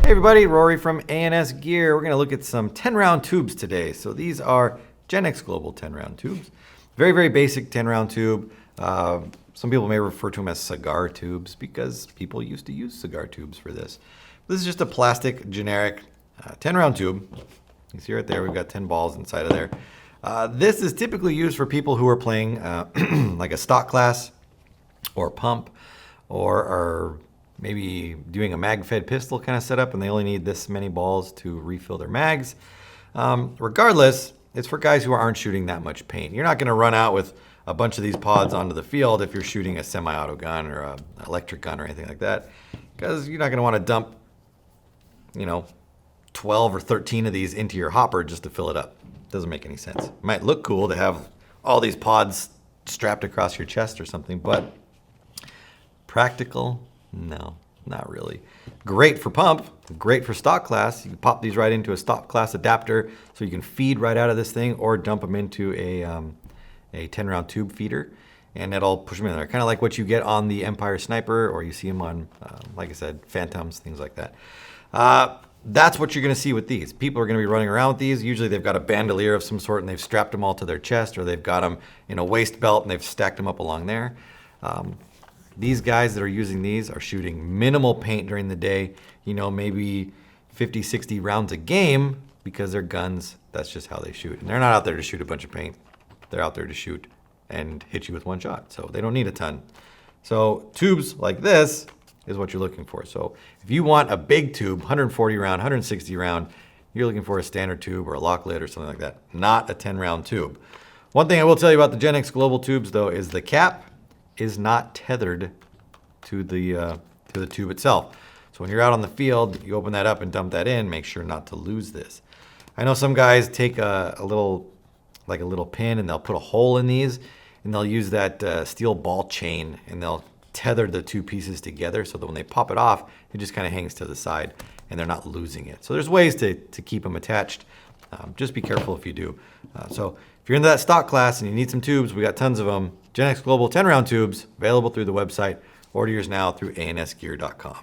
Hey everybody, Rory from A&S Gear. We're going to look at some 10-round tubes today. So these are Gen X Global 10-round tubes. Very, very basic 10-round tube. Some people may refer to them as cigar tubes because people used to use cigar tubes for this. This is just a plastic, generic 10-round tube. You see right there, we've got 10 balls inside of there. This is typically used for people who are playing like a stock class or pump or are maybe doing a mag-fed pistol kind of setup, and they only need this many balls to refill their mags. Regardless, it's for guys who aren't shooting that much paint. You're not going to run out with a bunch of these pods onto the field if you're shooting a semi-auto gun or an electric gun or anything like that, because you're not going to want to dump, 12 or 13 of these into your hopper just to fill it up. Doesn't make any sense. It might look cool to have all these pods strapped across your chest or something, but practical? No, not really. Great for pump, great for stock class. You can pop these right into a stock class adapter so you can feed right out of this thing or dump them into a 10-round tube feeder, and it'll push them in there. Kind of like what you get on the Empire Sniper, or you see them on, like I said, Phantoms, things like that. That's what you're going to see with these. People are going to be running around with these. Usually they've got a bandolier of some sort and they've strapped them all to their chest, or they've got them in a waist belt and they've stacked them up along there. These guys that are using these are shooting minimal paint during the day, maybe 50, 60 rounds a game, because their guns, that's just how they shoot. And they're not out there to shoot a bunch of paint. They're out there to shoot and hit you with one shot. So they don't need a ton. So tubes like this is what you're looking for. So if you want a big tube, 140 round, 160 round, you're looking for a standard tube or a lock lid or something like that, not a 10-round tube. One thing I will tell you about the Gen X Global tubes, though, is the cap is not tethered to the tube itself. So when you're out on the field, you open that up and dump that in, make sure not to lose this. I know some guys take a little pin and they'll put a hole in these, and they'll use that steel ball chain and they'll tether the two pieces together so that when they pop it off, it just kind of hangs to the side and they're not losing it. So there's ways to keep them attached. Just be careful if you do. So if you're into that stock class and you need some tubes, we got tons of them. Gen X Global 10-round tubes available through the website. Order yours now through ansgear.com.